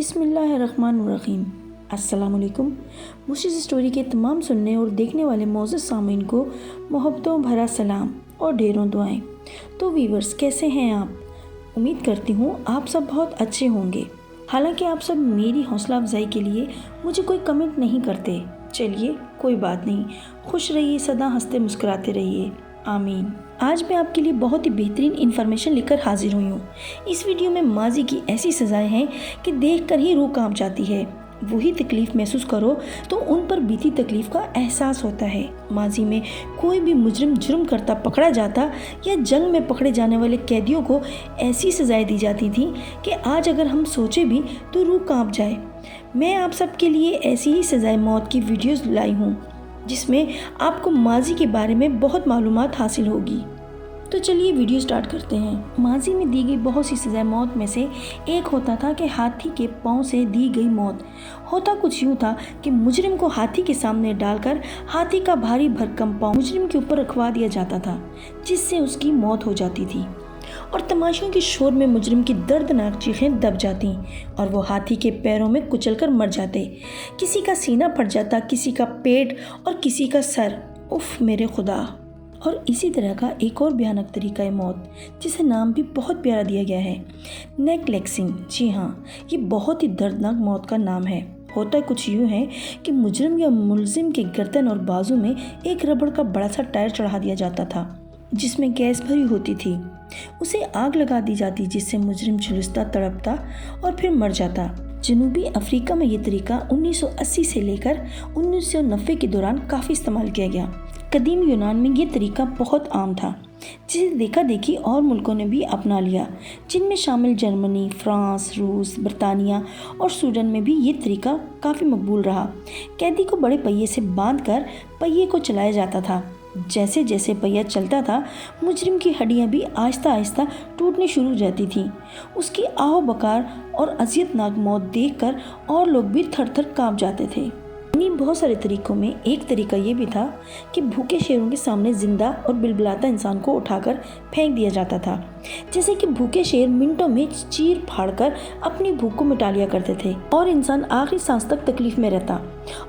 बिस्मिल्लाहिर्रहमानिर्रहीम। अस्सलाम वालेकुम। mushi'story के तमाम सुनने और देखने वाले मौजूद सामीन को मोहब्बतों भरा सलाम और ढेरों दुआएं। तो वीवर्स, कैसे हैं आप? उम्मीद करती हूँ आप सब बहुत अच्छे होंगे। हालांकि आप सब मेरी हौसला अफजाई के लिए मुझे कोई कमेंट नहीं करते। चलिए कोई बात नहीं, खुश रहिए, सदा हंसते मुस्कुराते रहिए, आमीन। आज मैं आपके लिए बहुत ही बेहतरीन इन्फॉर्मेशन लेकर हाजिर हुई हूँ। इस वीडियो में माजी की ऐसी सज़ाएं हैं कि देखकर ही रूह कांप जाती है। वही तकलीफ़ महसूस करो तो उन पर बीती तकलीफ़ का एहसास होता है। माजी में कोई भी मुजरिम जुर्म करता पकड़ा जाता या जंग में पकड़े जाने वाले कैदियों को ऐसी सज़ाएं दी जाती थी कि आज अगर हम सोचे भी तो रूह कांप जाए। मैं आप सबके लिए ऐसी ही सज़ाए मौत की वीडियोस लाई हूँ जिसमें आपको माजी के बारे में बहुत मालूमात हासिल होगी। तो चलिए वीडियो स्टार्ट करते हैं। माजी में दी गई बहुत सी सज़ाए मौत में से एक होता था कि हाथी के पाँव से दी गई मौत। होता कुछ यूँ था कि मुजरिम को हाथी के सामने डालकर हाथी का भारी भरकम पाँव मुजरिम के ऊपर रखवा दिया जाता था, जिससे उसकी मौत हो जाती थी और तमाशों के शोर में मुजरिम की दर्दनाक चीखें दब जाती और वो हाथी के पैरों में कुचलकर मर जाते। किसी का सीना फट जाता, किसी का पेट और किसी का सर। उफ मेरे खुदा। और इसी तरह का एक और भयानक तरीका है मौत, जिसे नाम भी बहुत प्यारा दिया गया है, नेक लेक्सिंग। जी हाँ, ये बहुत ही दर्दनाक मौत का नाम है। होता कुछ यूँ है कि मुजरिम या मुलजिम के गर्दन और बाजू में एक रबड़ का बड़ा सा टायर चढ़ा दिया जाता था जिसमें गैस भरी होती थी। उसे आग लगा दी जाती जिससे मुजरिम झुलसता, तड़पता और फिर मर जाता। जनूबी अफ्रीका में ये तरीका 1980 से लेकर 1990 के दौरान काफ़ी इस्तेमाल किया गया। कदीम यूनान में ये तरीका बहुत आम था, जिसे देखा देखी और मुल्कों ने भी अपना लिया, जिनमें शामिल जर्मनी, फ्रांस, रूस, बरतानिया और स्वीडन में भी ये तरीका काफ़ी मकबूल रहा। कैदी को बड़े पहिए से बांधकर पहिए को चलाया जाता था। जैसे जैसे पहिया चलता था, मुजरिम की हड्डियां भी आहिस्ता आहिस्ता टूटने शुरू हो जाती थीं। उसकी आहो बकार और अजियतनाक मौत देखकर और लोग भी थर थर काँप जाते थे। इन्हीं बहुत सारे तरीकों में एक तरीका ये भी था कि भूखे शेरों के सामने जिंदा और बिलबिलाता इंसान को उठाकर फेंक दिया जाता था। जैसे कि भूखे शेर मिनटों में चीर फाड़कर अपनी भूख को मिटा लिया करते थे और इंसान आखिरी सांस तक तकलीफ में रहता।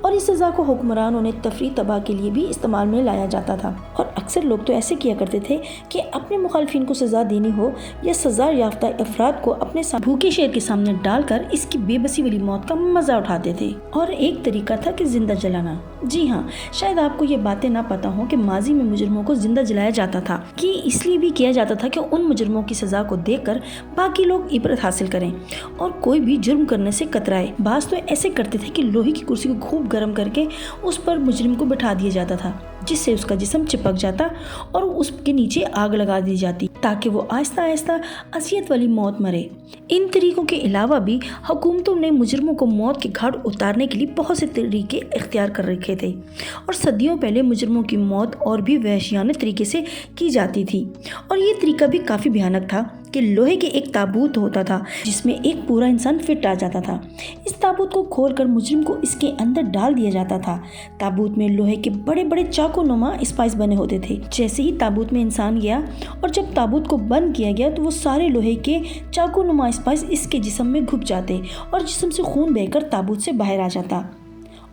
और इस सज़ा को हुक्मरानों ने तफरीह तबाह के लिए भी इस्तेमाल में लाया जाता था। और अक्सर लोग तो ऐसे किया करते थे कि अपने मुखालफिन को सज़ा देनी हो या सज़ा याफ्ता अफराद को अपने भूखे शेर के सामने डालकर इसकी बेबसी वाली मौत का मज़ा उठाते थे। और एक तरीका था कि जिंदा जलाना। जी हाँ, शायद आपको ये बातें ना पता हो कि माजी में मुजरिमों को जिंदा जलाया जाता था कि इसलिए भी किया जाता था कि उन मुजरिमों की सज़ा को देखकर बाकी लोग इबरत हासिल करें और कोई भी जुर्म करने से कतराए। बाज़ तो ऐसे करते थे कि लोहे की कुर्सी को खूब गर्म करके उस पर मुजरिम को बिठा दिया जाता था, जिससे उसका जिस्म चिपक जाता और उसके नीचे आग लगा दी जाती ताकि वो आहिस्ता आहिस्ता असियत वाली मौत मरे। इन तरीकों के अलावा भी हुकूमतों ने मुजरिमों को मौत के घाट उतारने के लिए बहुत से तरीके इख्तियार कर रखे थे और सदियों पहले मुजरिमों की मौत और भी वहशियाना तरीके से की जाती थी। और ये तरीका भी काफ़ी भयानक था कि लोहे के एक ताबूत होता था जिसमें एक पूरा इंसान फिट आ जाता था। इस ताबूत को खोलकर मुजरिम को इसके अंदर डाल दिया जाता था। ताबूत में लोहे के बड़े बड़े चाकूनुमा स्पाइस बने होते थे। जैसे ही ताबूत में इंसान गया और जब ताबूत को बंद किया गया तो वो सारे लोहे के चाकूनुमा स्पाइस इसके जिस्म में घुप जाते और जिस्म से खून बहकर ताबूत से बाहर आ जाता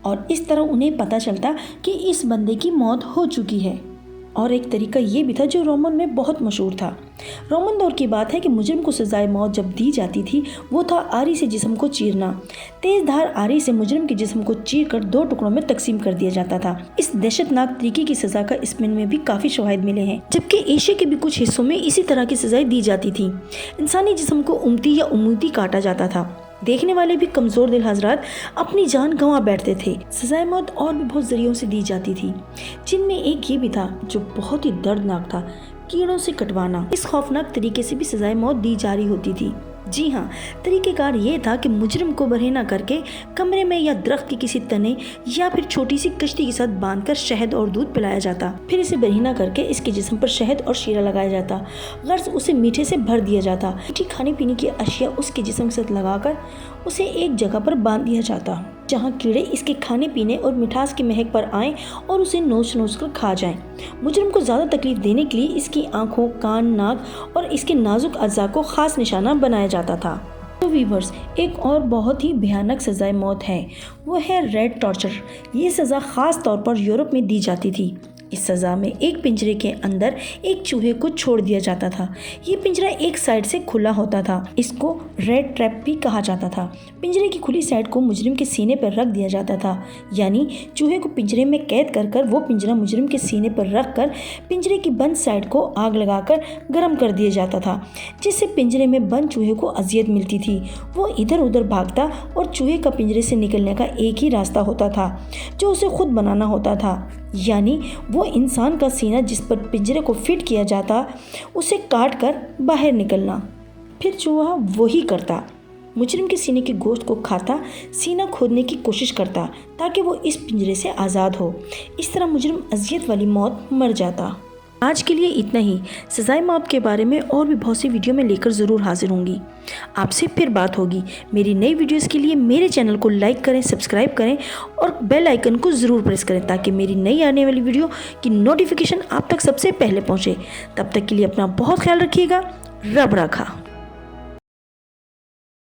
और इस तरह उन्हें पता चलता कि इस बंदे की मौत हो चुकी है। और एक तरीका ये भी था जो रोमन में बहुत मशहूर था। रोमन दौर की बात है कि मुजरिम को सजाए मौत जब दी जाती थी वो था आरी से जिस्म को चीरना। तेज धार आरी से मुजरिम के जिस्म को चीर कर 2 टुकड़ों में तकसीम कर दिया जाता था। इस दहशतनाक तरीके की सजा का स्पेन में भी काफ़ी शवाहिद मिले हैं, जबकि एशिया के भी कुछ हिस्सों में इसी तरह की सजाएं दी जाती थी। इंसानी जिस्म को उमती या उमूदी काटा जाता था। देखने वाले भी कमज़ोर दिल हजरात अपनी जान गंवा बैठते थे। सजाए मौत और भी बहुत ज़रियों से दी जाती थी, जिनमें एक ये भी था जो बहुत ही दर्दनाक था, कीड़ों से कटवाना। इस खौफनाक तरीके से भी सजाए मौत दी जा रही होती थी। जी हाँ, तरीक़ेकार ये था कि मुजरिम को बरहना करके कमरे में या दरख्त के किसी तने या फिर छोटी सी कश्ती के साथ बांधकर शहद और दूध पिलाया जाता। फिर इसे बरहना करके इसके जिस्म पर शहद और शीरा लगाया जाता। गर्ज उसे मीठे से भर दिया जाता। मीठी खाने पीने की अशिया उसके जिस्म के साथ लगाकर उसे एक जगह पर बांध दिया जाता जहाँ कीड़े इसके खाने पीने और मिठास की महक पर आएं और उसे नोच नोच कर खा जाएं। मुजरिम को ज़्यादा तकलीफ देने के लिए इसकी आंखों, कान, नाक और इसके नाजुक अज़्ज़ा को ख़ास निशाना बनाया जाता था। तो वीवर्स, एक और बहुत ही भयानक सज़ाए मौत है, वो है रेड टॉर्चर। ये सज़ा ख़ास तौर पर यूरोप में दी जाती थी। इस सज़ा में एक पिंजरे के अंदर एक चूहे को छोड़ दिया जाता था। ये पिंजरा एक साइड से खुला होता था। इसको रेड ट्रैप भी कहा जाता था। पिंजरे की खुली साइड को मुजरिम के सीने पर रख दिया जाता था, यानी चूहे को पिंजरे में कैद कर वो पिंजरा मुजरिम के सीने पर रख कर पिंजरे की बंद साइड को आग लगाकर गर्म कर दिया जाता था, जिससे पिंजरे में बंद चूहे को अजियत मिलती थी। वो इधर उधर भागता और चूहे का पिंजरे से निकलने का एक ही रास्ता होता था, जो उसे खुद बनाना होता था, यानी वो इंसान का सीना जिस पर पिंजरे को फिट किया जाता उसे काट कर बाहर निकलना। फिर चूहा वही करता, मुजरिम के सीने के गोश्त को खाता, सीना खोदने की कोशिश करता ताकि वो इस पिंजरे से आज़ाद हो। इस तरह मुजरिम अजियत वाली मौत मर जाता। आज के लिए इतना ही। सज़ाए मौत के बारे में और भी बहुत सी वीडियो में लेकर ज़रूर हाजिर होंगी। आपसे फिर बात होगी। मेरी नई वीडियोस के लिए मेरे चैनल को लाइक करें, सब्सक्राइब करें और बेल आइकन को ज़रूर प्रेस करें ताकि मेरी नई आने वाली वीडियो की नोटिफिकेशन आप तक सबसे पहले पहुँचे। तब तक के लिए अपना बहुत ख्याल रखिएगा। रब रखा।